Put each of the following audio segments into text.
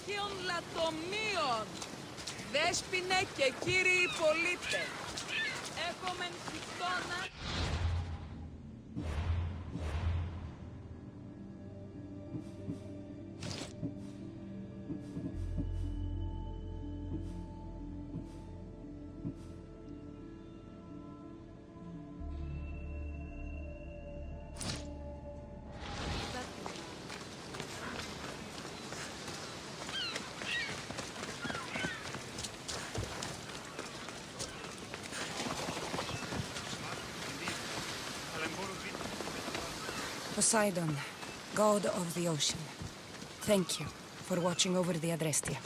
αρχαίων λατομείων. Δέσποινε και κύριοι πολίτες, έχομεν χιτώνα... Poseidon, god of the ocean, thank you for watching over the Adrestia.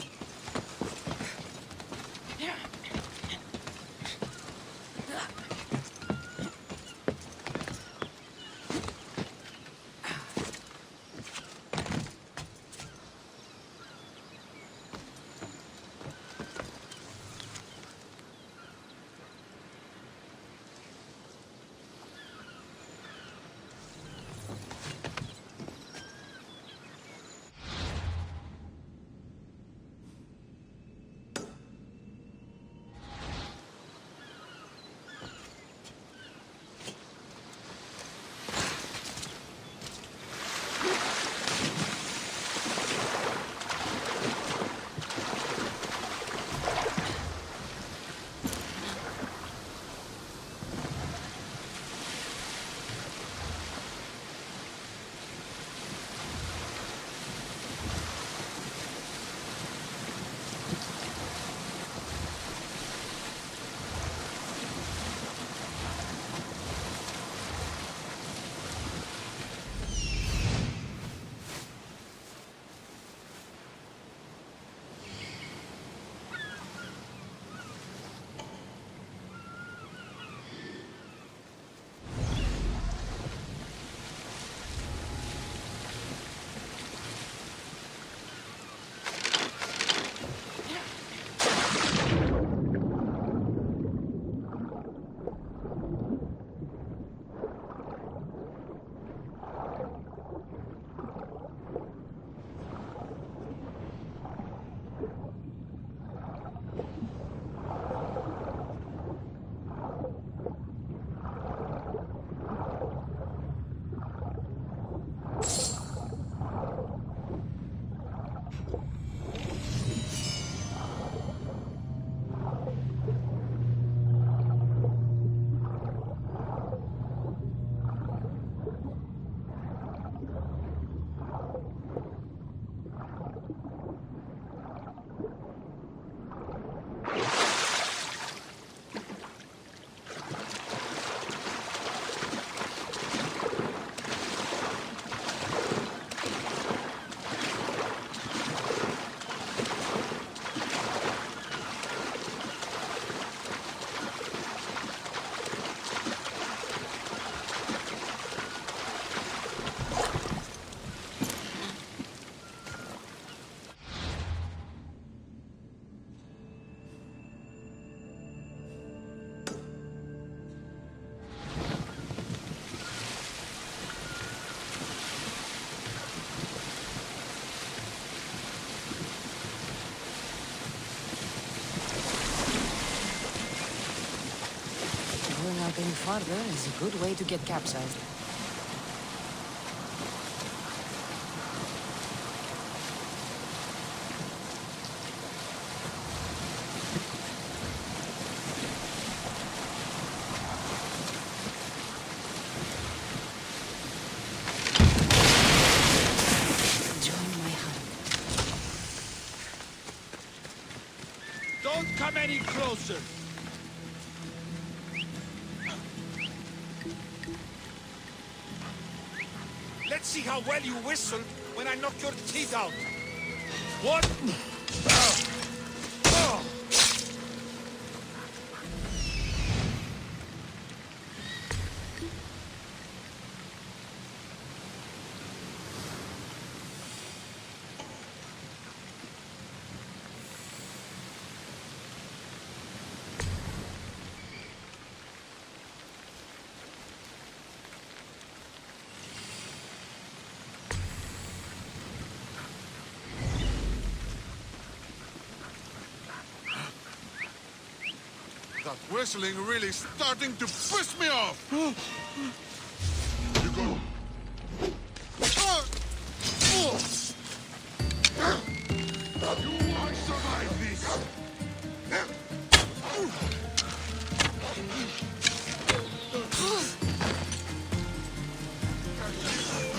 Any farther is a good way to get capsized. Join my hunt. Don't come any closer! Let's see how well you whistle when I knock your teeth out. What? That whistling really starting to piss me off! You go. You won't survive this!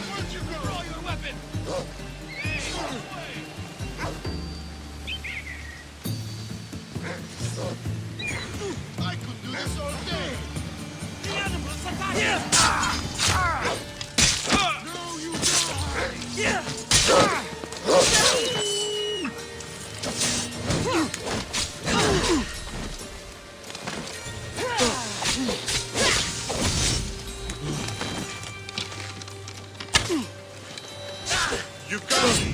Where'd you go? Throw your weapon! I could do this all day! The animals attack! No, you die! You got me!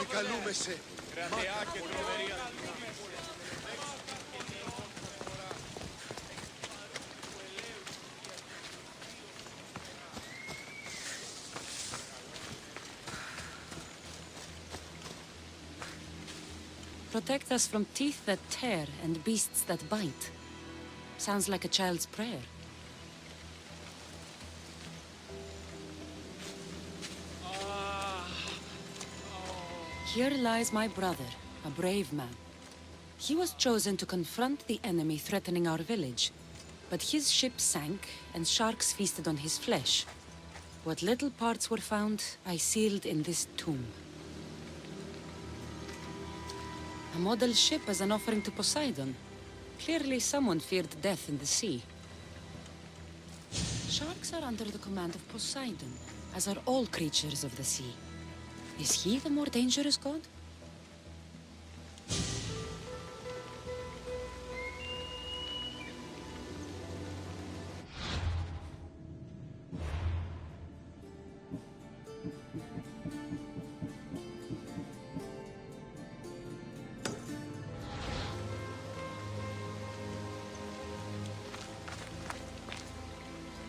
Επικαλούμεσαι. Κρατεά και τρομερή Protect us from teeth that tear and beasts that bite. Sounds like a child's prayer. Here lies my brother, a brave man. He was chosen to confront the enemy threatening our village, but his ship sank and sharks feasted on his flesh. What little parts were found, I sealed in this tomb. A model ship as an offering to Poseidon. Clearly someone feared death in the sea. Sharks are under the command of Poseidon, as are all creatures of the sea. Is he the more dangerous god?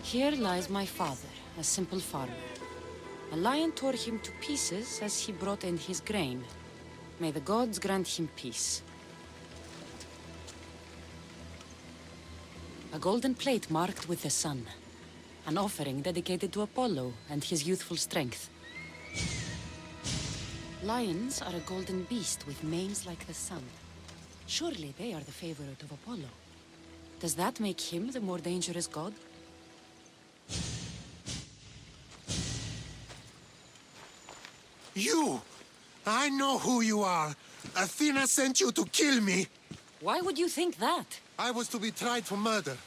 Here lies my father, a simple farmer. A lion tore him to pieces as he brought in his grain. May the gods grant him peace. A golden plate marked with the sun. An offering dedicated to Apollo and his youthful strength. Lions are a golden beast with manes like the sun. Surely they are the favorite of Apollo. Does that make him the more dangerous god? You! I know who you are. Athena sent you to kill me. Why would you think that? I was to be tried for murder,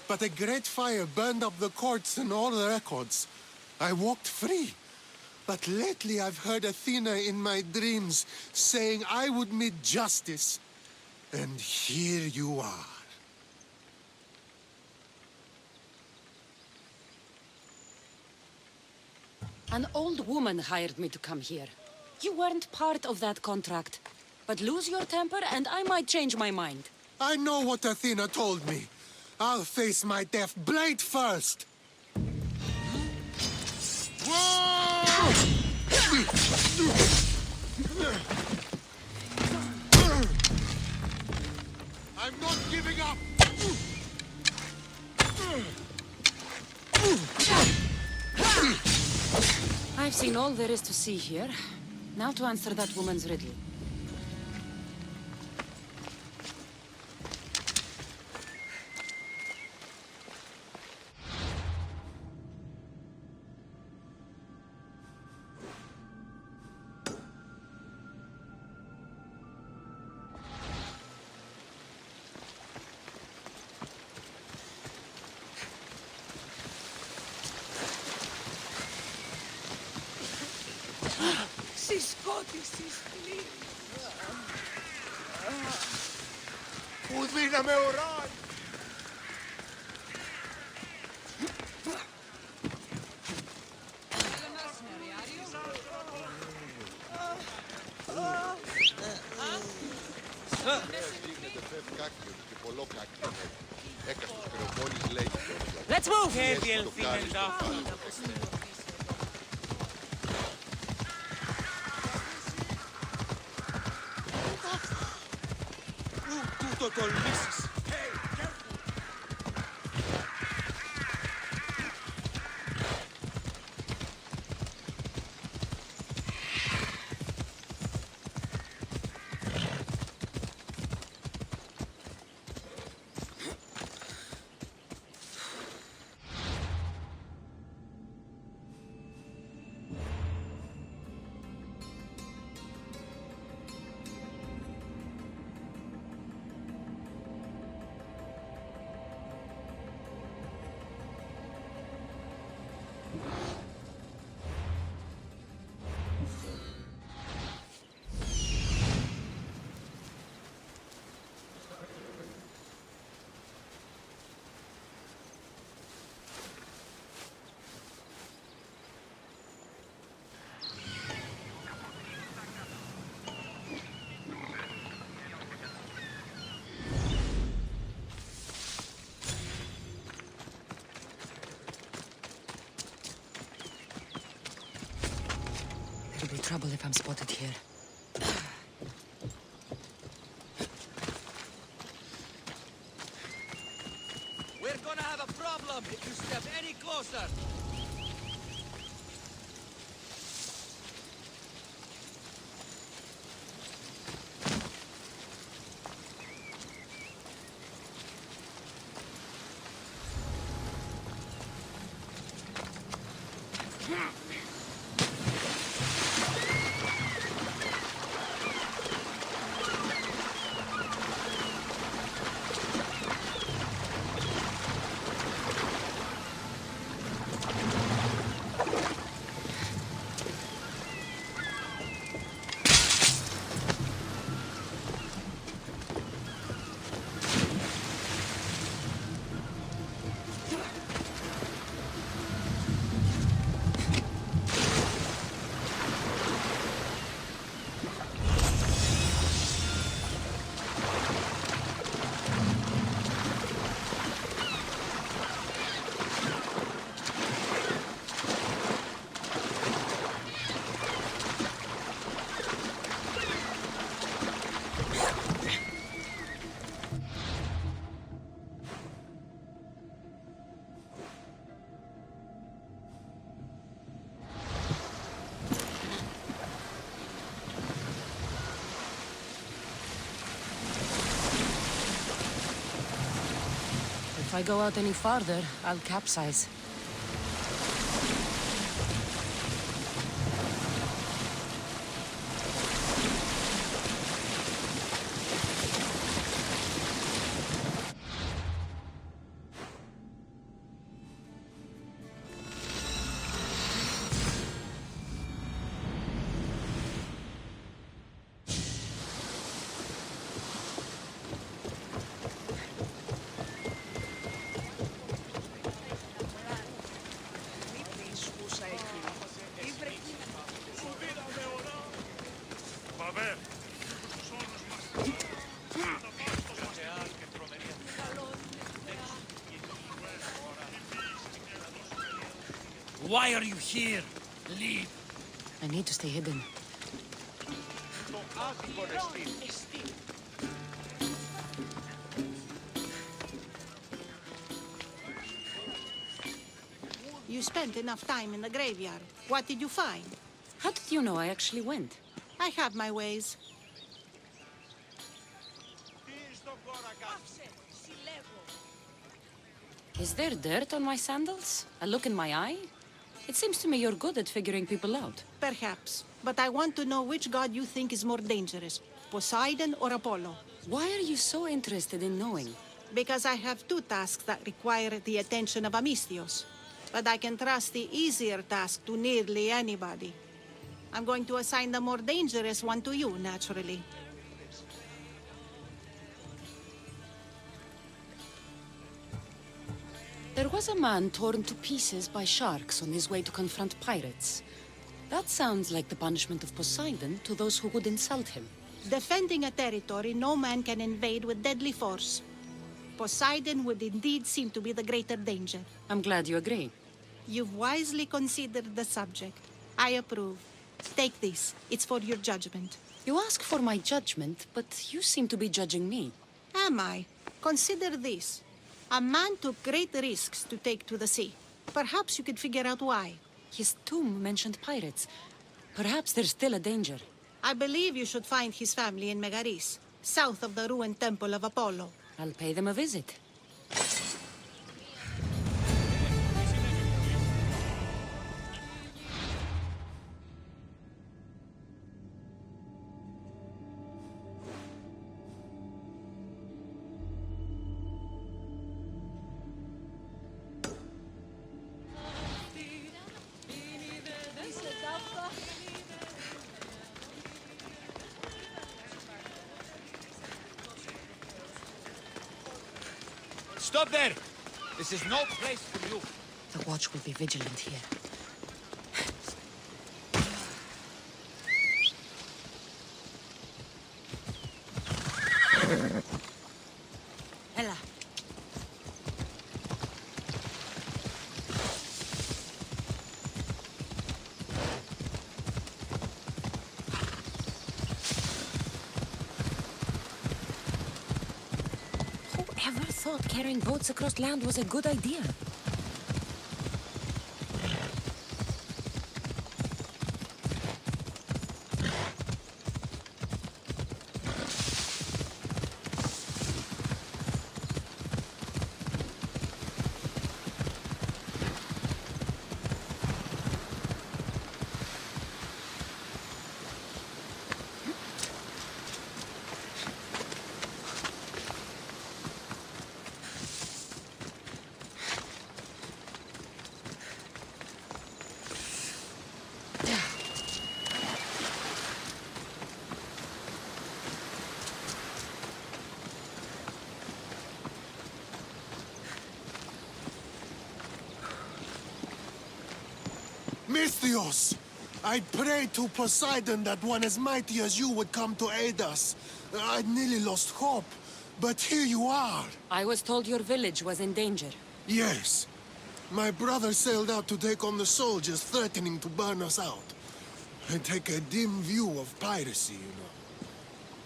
but a great fire burned up the courts and all the records. I walked free. But lately I've heard Athena in my dreams saying I would meet justice. And here you are. An old woman hired me to come here. You weren't part of that contract. But lose your temper and I might change my mind. I know what Athena told me. I'll face my death blade first. I'm not giving up! I've seen all there is to see here. Now to answer that woman's riddle. Συσκότησης πλήρη. Που δύναμε οράει! Let's move! Πού το τολμήσεις! It'll be trouble if I'm spotted here. We're gonna have a problem if you step any closer. If I go out any farther, I'll capsize. Why are you here? Leave. I need to stay hidden. You spent enough time in the graveyard. What did you find? How did you know I actually went? I have my ways. Is there dirt on my sandals? A look in my eye? It seems to me you're good at figuring people out. Perhaps. But I want to know which god you think is more dangerous, Poseidon or Apollo. Why are you so interested in knowing? Because I have two tasks that require the attention of Amistios. But I can trust the easier task to nearly anybody. I'm going to assign the more dangerous one to you, naturally. There was a man torn to pieces by sharks on his way to confront pirates. That sounds like the punishment of Poseidon to those who would insult him. Defending a territory no man can invade with deadly force. Poseidon would indeed seem to be the greater danger. I'm glad you agree. You've wisely considered the subject. I approve. Take this. It's for your judgment. You ask for my judgment, but you seem to be judging me. Am I? Consider this. A man took great risks to take to the sea. Perhaps you could figure out why. His tomb mentioned pirates. Perhaps there's still a danger. I believe you should find his family in Megaris, south of the ruined temple of Apollo. I'll pay them a visit. Stop there! This is no place for you. The watch will be vigilant here. Ella. Whoever thought carrying boats across land was a good idea? Misthios! I prayed to Poseidon that one as mighty as you would come to aid us. I'd nearly lost hope, but here you are. I was told your village was in danger. Yes. My brother sailed out to take on the soldiers threatening to burn us out. I take a dim view of piracy, you know.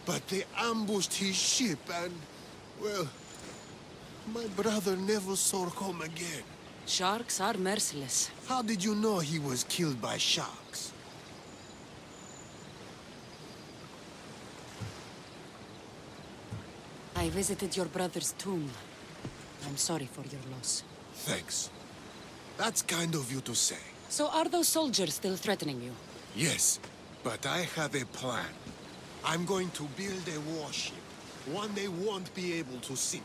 But they ambushed his ship and, well, my brother never saw home again. Sharks are merciless. How did you know he was killed by sharks? I visited your brother's tomb. I'm sorry for your loss. Thanks. That's kind of you to say. So are those soldiers still threatening you? Yes, but I have a plan. I'm going to build a warship. One they won't be able to sink.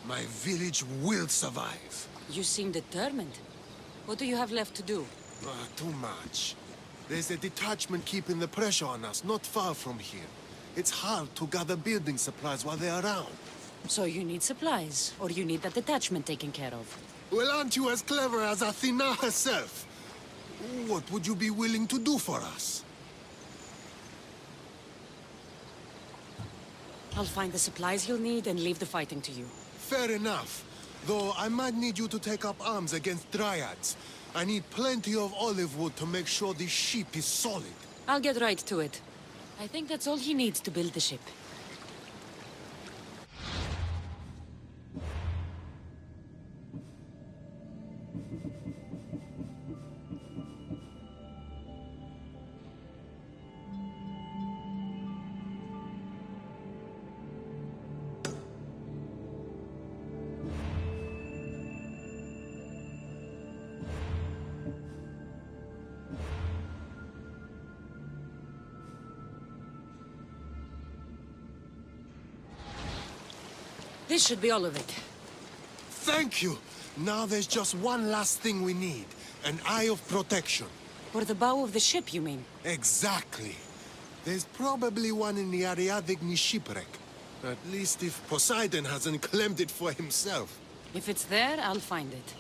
My village will survive. You seem determined. What do you have left to do? Too much. There's a detachment keeping the pressure on us, not far from here. It's hard to gather building supplies while they're around. So you need supplies, or you need that detachment taken care of. Well, aren't you as clever as Athena herself? What would you be willing to do for us? I'll find the supplies you'll need and leave the fighting to you. Fair enough. Though I might need you to take up arms against Dryads. I need plenty of olive wood to make sure the ship is solid. I'll get right to it. I think that's all he needs to build the ship. This should be all of it. Thank you! Now there's just one last thing we need. An eye of protection. For the bow of the ship, you mean? Exactly. There's probably one in the Ariadne shipwreck. At least if Poseidon hasn't claimed it for himself. If it's there, I'll find it.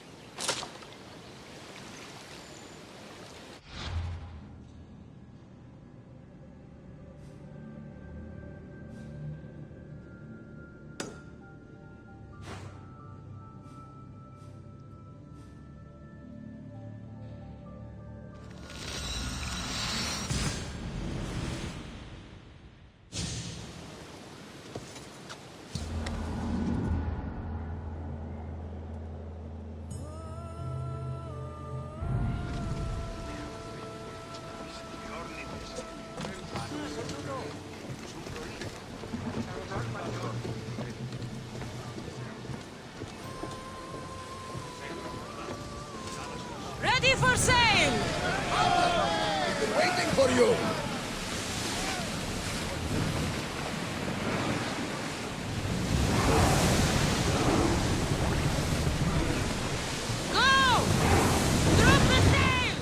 Ready for sail! We've been waiting for you! Go! Drop the sail!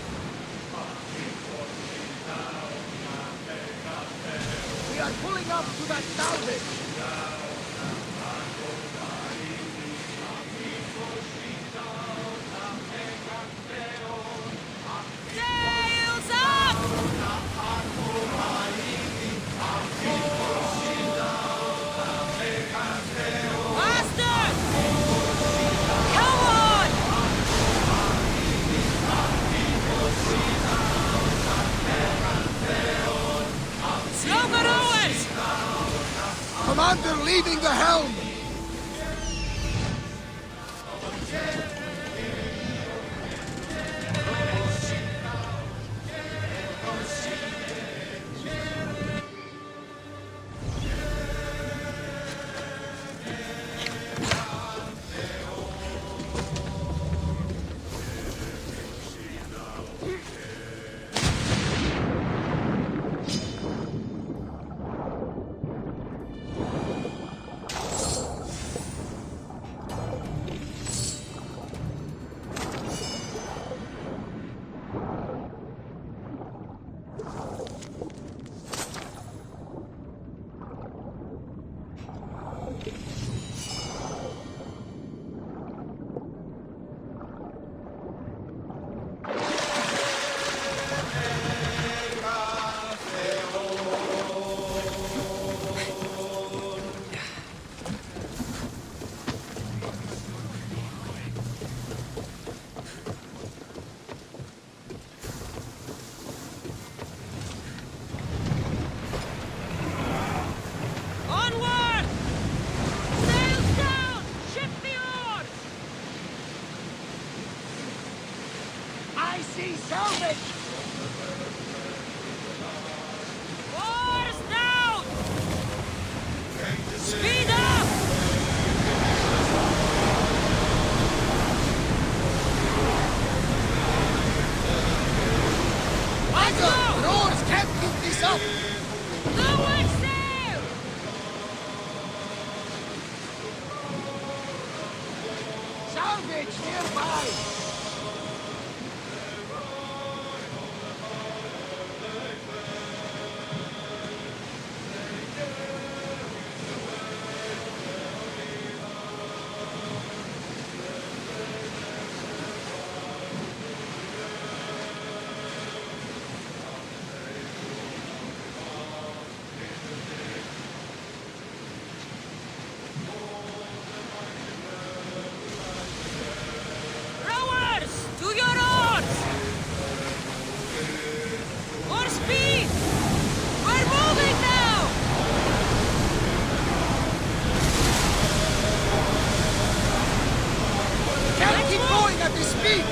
We are pulling up to that salvage! Sails up! Faster! Come on! Slower rowers! Commander leaving the helm! oars can't keep this up! Lower sail! Salvage nearby! Rowers! To your oars! More speed! We're moving now! Can't keep going at this speed!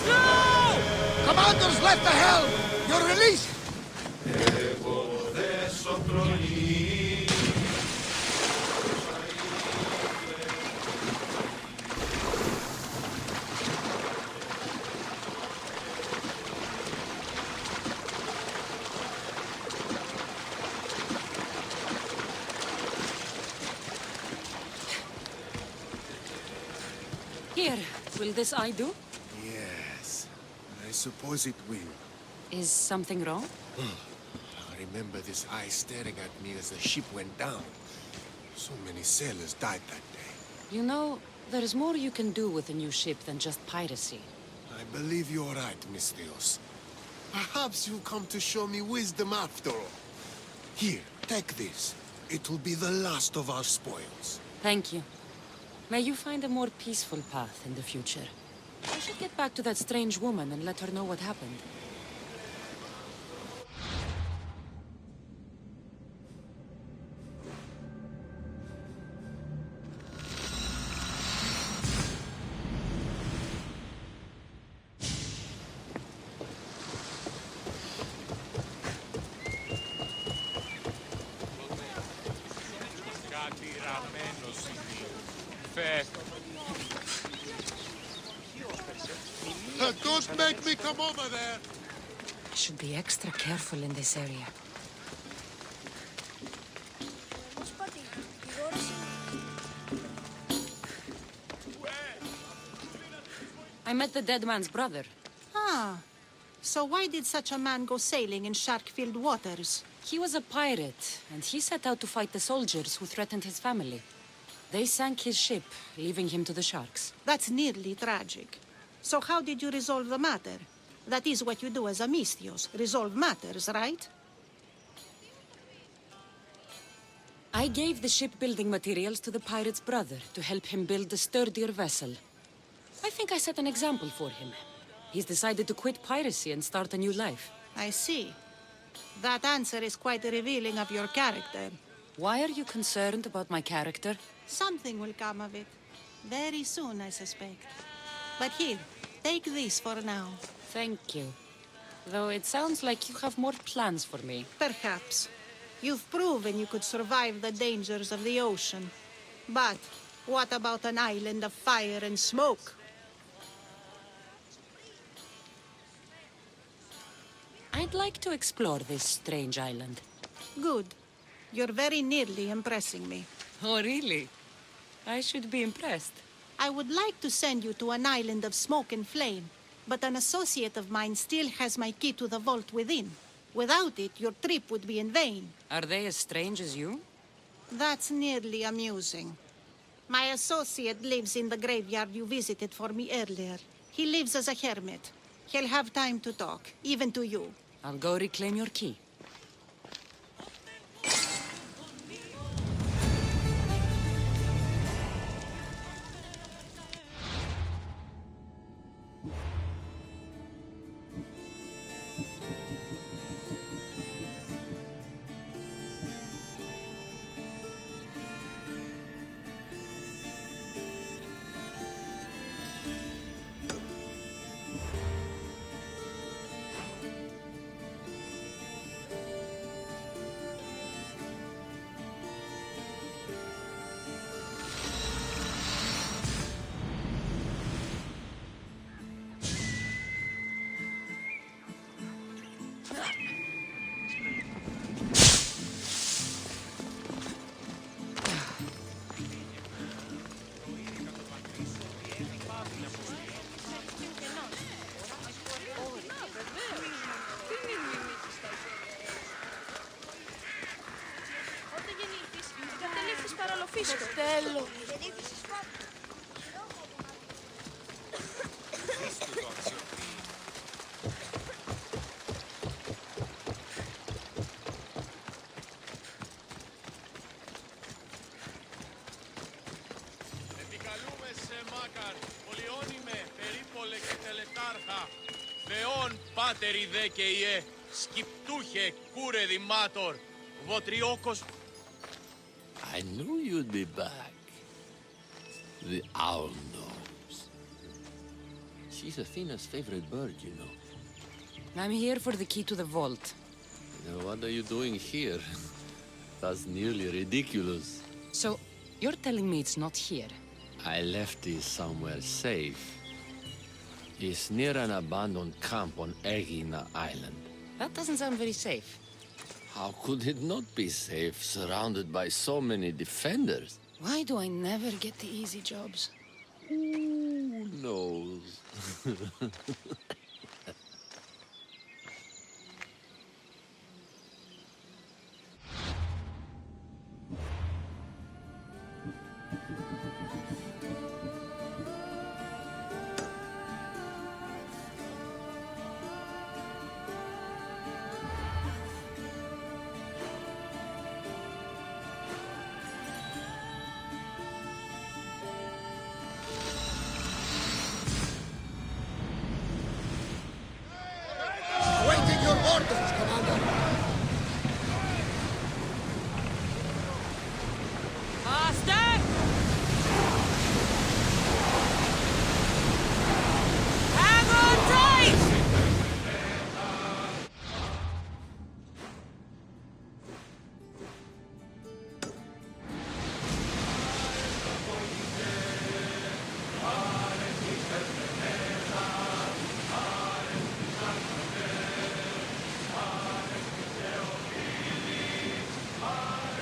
Slow! Commander's left the helm! You're released! Here, will this eye do? Yes, I suppose it will. Is something wrong? I remember this eye staring at me as the ship went down. So many sailors died that day. You know, there's more you can do with a new ship than just piracy. I believe you're right, Miss Theos. Perhaps you've come to show me wisdom after all. Here, take this. It will be the last of our spoils. Thank you. May you find a more peaceful path in the future. I should get back to that strange woman and let her know what happened. Don't make me come over there! I should be extra careful in this area. I met the dead man's brother. Ah, so why did such a man go sailing in shark-filled waters? He was a pirate, and he set out to fight the soldiers who threatened his family. They sank his ship, leaving him to the sharks. That's nearly tragic. So how did you resolve the matter? That is what you do as a Misthios, resolve matters, right? I gave the shipbuilding materials to the pirate's brother to help him build a sturdier vessel. I think I set an example for him. He's decided to quit piracy and start a new life. I see. That answer is quite revealing of your character. Why are you concerned about my character? Something will come of it. Very soon, I suspect. But here, take this for now. Thank you. Though it sounds like you have more plans for me. Perhaps. You've proven you could survive the dangers of the ocean. But what about an island of fire and smoke? I'd like to explore this strange island. Good. You're very nearly impressing me. Oh, really? I should be impressed. I would like to send you to an island of smoke and flame, but an associate of mine still has my key to the vault within. Without it, your trip would be in vain. Are they as strange as you? That's nearly amusing. My associate lives in the graveyard you visited for me earlier. He lives as a hermit. He'll have time to talk, even to you. I'll go reclaim your key. Costello. Επικαλούμε σε Μάκαρ, πολιώνυμε, περίπολε και τελετάρχα. Θεόν πάτερ δε και ιε, σκυπτούχε κούρε δημάτορ, βοτριόκος. I knew you'd be back. The owl knows. She's Athena's favorite bird, you know. I'm here for the key to the vault. Now, what are you doing here? That's nearly ridiculous. So, you're telling me it's not here? I left it somewhere safe. It's near an abandoned camp on Ainigmata Island. That doesn't sound very safe. How could it not be safe, surrounded by so many defenders? Why do I never get the easy jobs? Who knows? Waiting your orders, Commander. Faster! Hang on tight!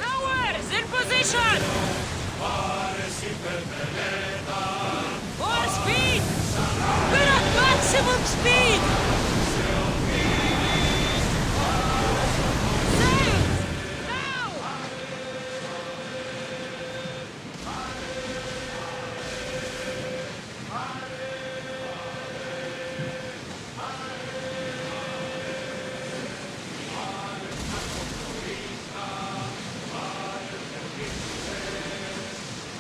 Rowers in position! More speed! We're at maximum speed! Sails! Now!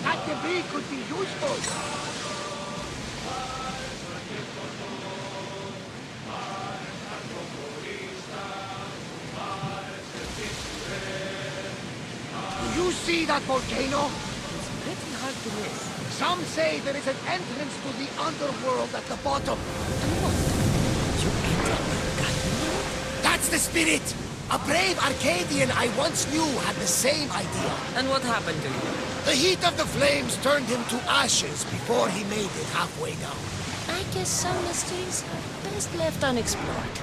That debris could be useful. Do you see that volcano? It's pretty hard to miss. Some say there is an entrance to the underworld at the bottom. That's the spirit! A brave Arcadian I once knew had the same idea. And what happened to you? The heat of the flames turned him to ashes before he made it halfway down. I guess some mysteries are best left unexplored.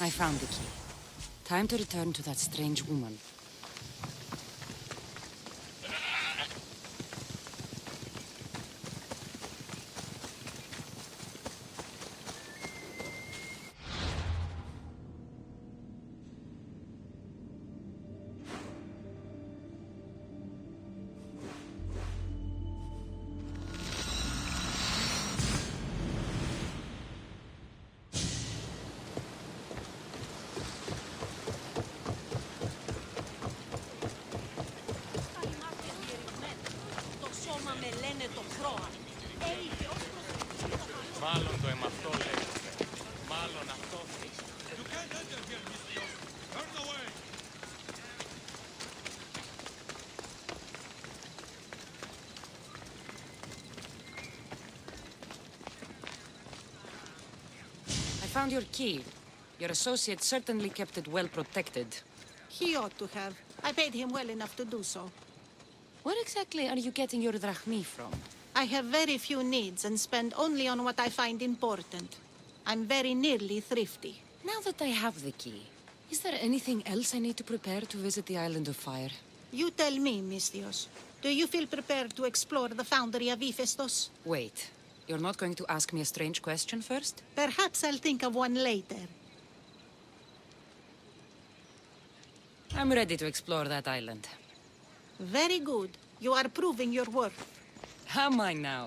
I found the key. Time to return to that strange woman. Μάλλον το εμαυτό λέγεται. Μάλλον αυτό. You can't enter here, Mistios. Turn away. I found your key. Your associate certainly kept it well protected. He ought to have. I paid him well enough to do so. Where exactly are you getting your drachmi from? I have very few needs and spend only on what I find important. I'm very nearly thrifty. Now that I have the key, is there anything else I need to prepare to visit the Island of Fire? You tell me, Mistios. Do you feel prepared to explore the foundry of Hephaestus? Wait, you're not going to ask me a strange question first? Perhaps I'll think of one later. I'm ready to explore that island. Very good. You are proving your worth. Am I now?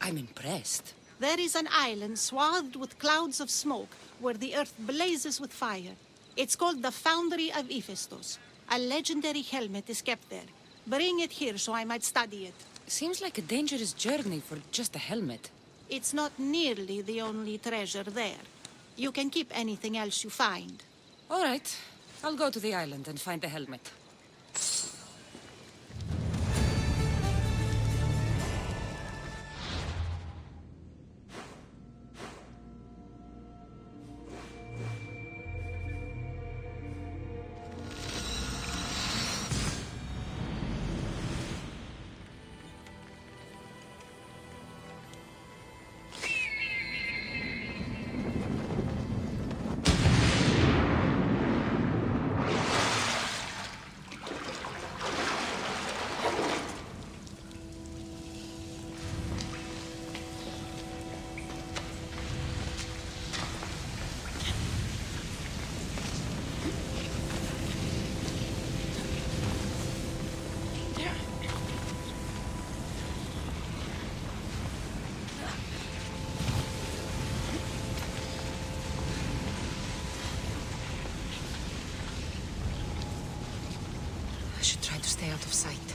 I'm impressed. There is an island swathed with clouds of smoke where the earth blazes with fire. It's called the Foundry of Hephaestus. A legendary helmet is kept there. Bring it here so I might study it. Seems like a dangerous journey for just a helmet. It's not nearly the only treasure there. You can keep anything else you find. All right, I'll go to the island and find the helmet. I should try to stay out of sight.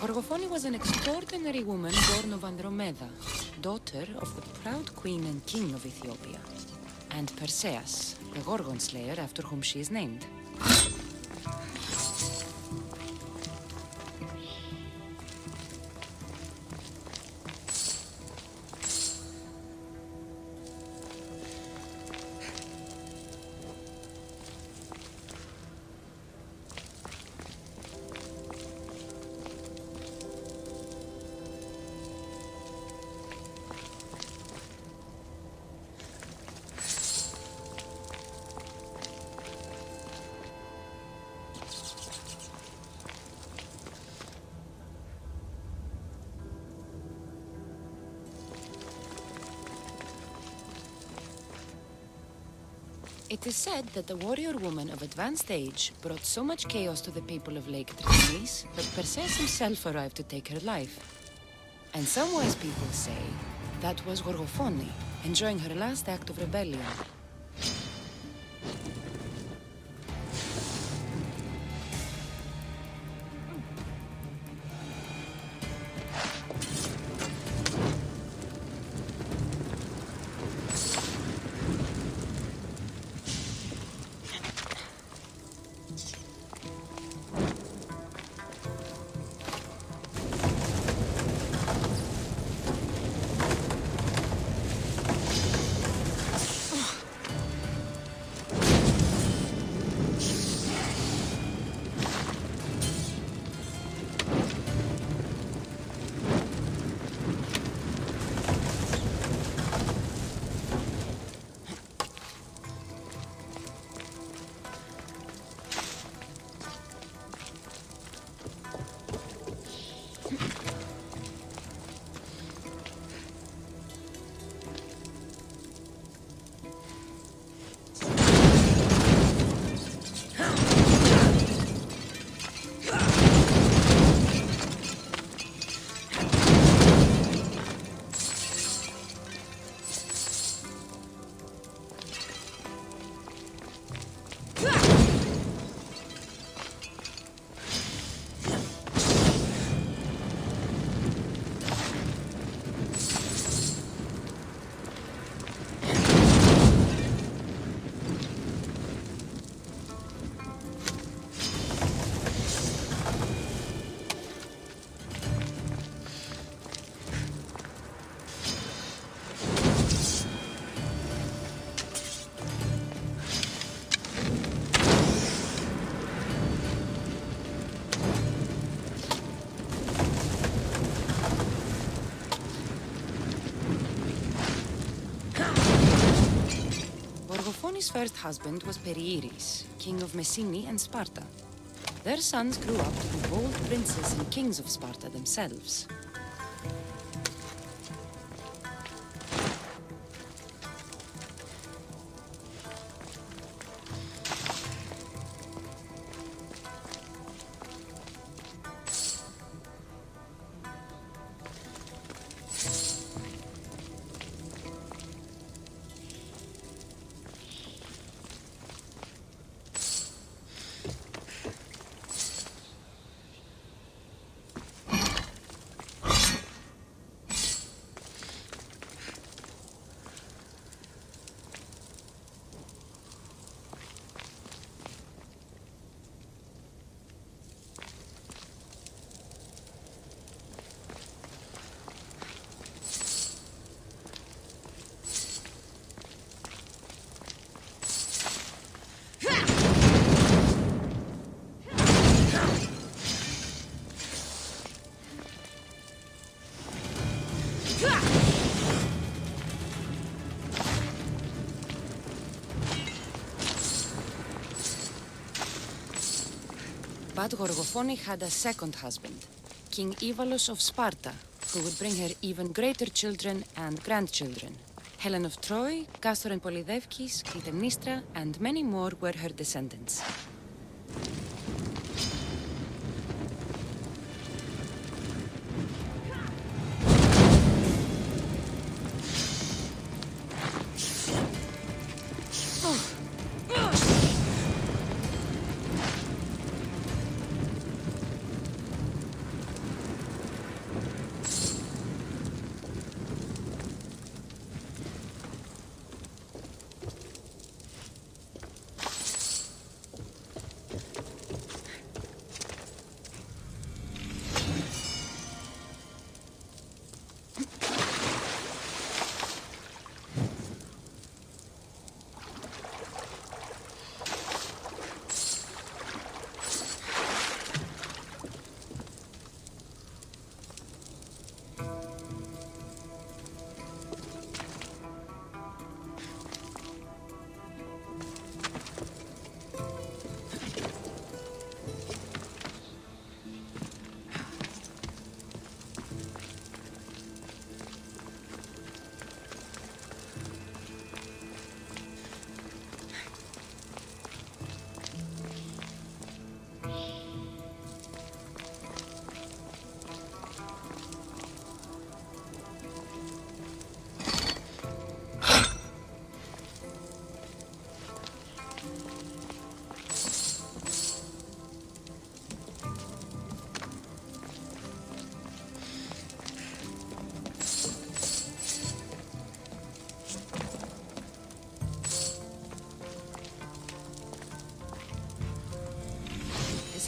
Gorgophone was an extraordinary woman born of Andromeda, daughter of the proud queen and king of Ethiopia, and Perseus, the Gorgon slayer after whom she is named. It is said that the warrior woman of advanced age brought so much chaos to the people of Lake Tripoli that Perseus himself arrived to take her life. And some wise people say that was Gorgophone, enjoying her last act of rebellion. Gorgophone's first husband was Perieres, king of Messene and Sparta. Their sons grew up to be bold princes and kings of Sparta themselves. But Gorgophone had a second husband, King Ivalos of Sparta, who would bring her even greater children and grandchildren. Helen of Troy, Castor and Polydevkis, Clytemnestra, and many more were her descendants.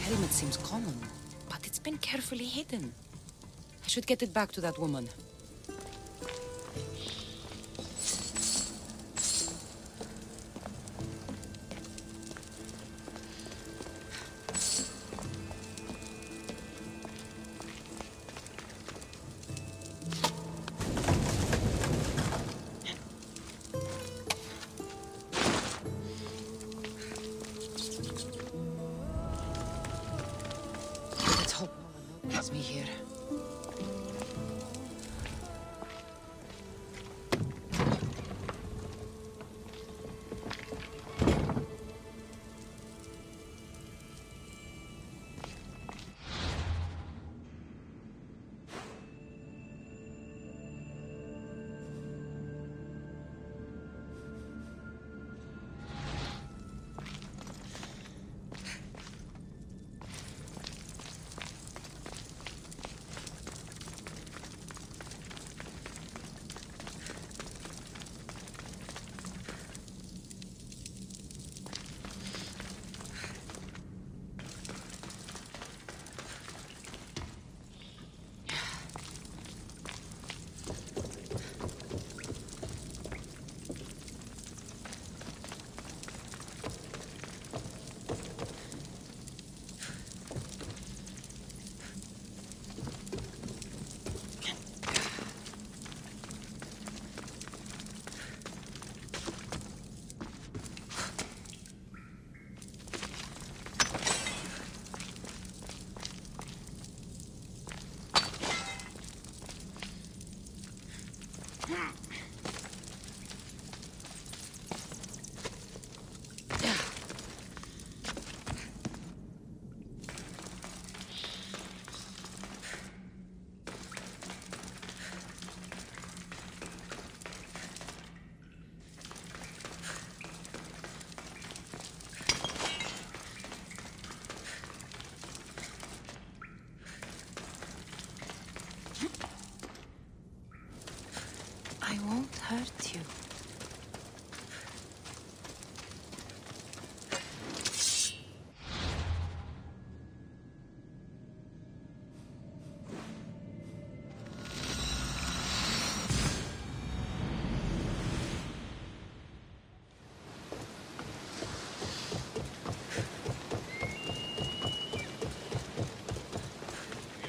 helmet seems common, but it's been carefully hidden. I should get it back to that woman. Let's hope no one notices me here. I won't hurt you.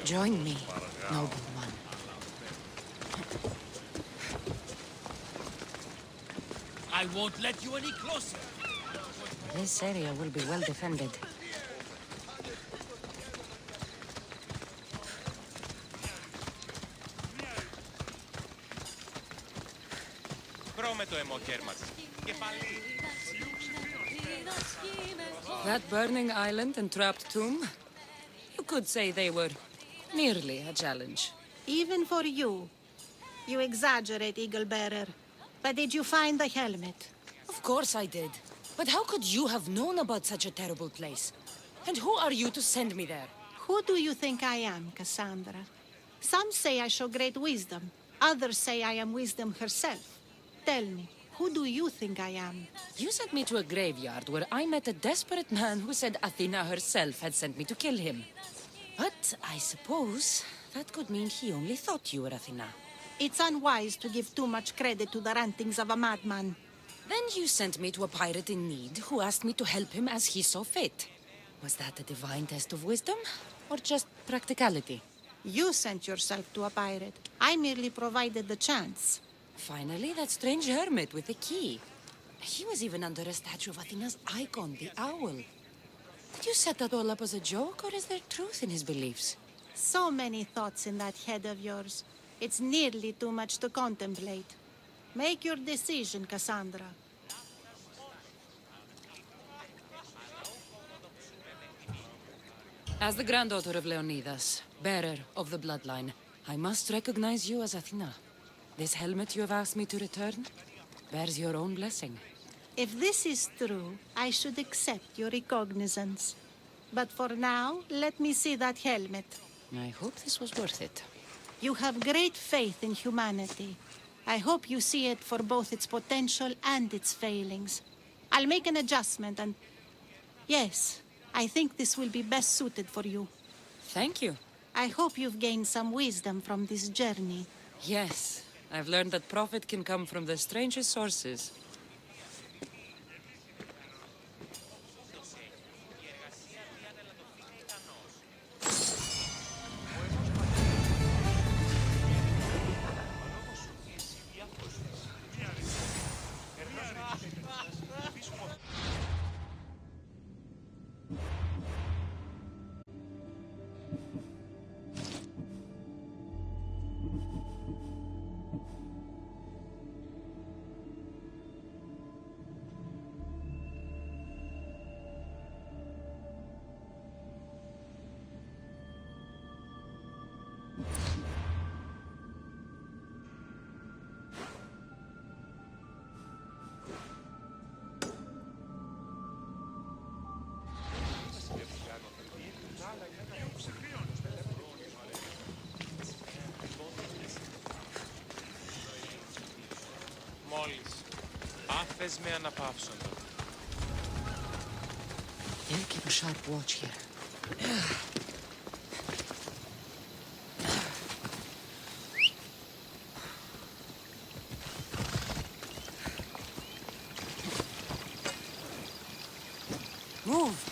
Join me, noble one. I won't let you any closer. This area will be well defended. That burning island and trapped tomb? You could say they were nearly a challenge. Even for you. You exaggerate, Eagle Bearer. But did you find the helmet? Of course I did. But how could you have known about such a terrible place? And who are you to send me there? Who do you think I am, Kasandra? Some say I show great wisdom. Others say I am wisdom herself. Tell me, who do you think I am? You sent me to a graveyard where I met a desperate man who said Athena herself had sent me to kill him. But I suppose that could mean he only thought you were Athena. It's unwise to give too much credit to the rantings of a madman. Then you sent me to a pirate in need who asked me to help him as he saw fit. Was that a divine test of wisdom, or just practicality? You sent yourself to a pirate. I merely provided the chance. Finally, that strange hermit with the key. He was even under a statue of Athena's icon, the owl. Did you set that all up as a joke, or is there truth in his beliefs? So many thoughts in that head of yours. It's nearly too much to contemplate. Make your decision, Kasandra. As the granddaughter of Leonidas, bearer of the bloodline, I must recognize you as Athena. This helmet you have asked me to return bears your own blessing. If this is true, I should accept your recognizance. But for now, let me see that helmet. I hope this was worth it. You have great faith in humanity. I hope you see it for both its potential and its failings. I'll make an adjustment and... Yes, I think this will be best suited for you. Thank you. I hope you've gained some wisdom from this journey. Yes, I've learned that profit can come from the strangest sources. Μόλις. Άφες με αναπαύσοντο. They'll keep a sharp watch here. Move!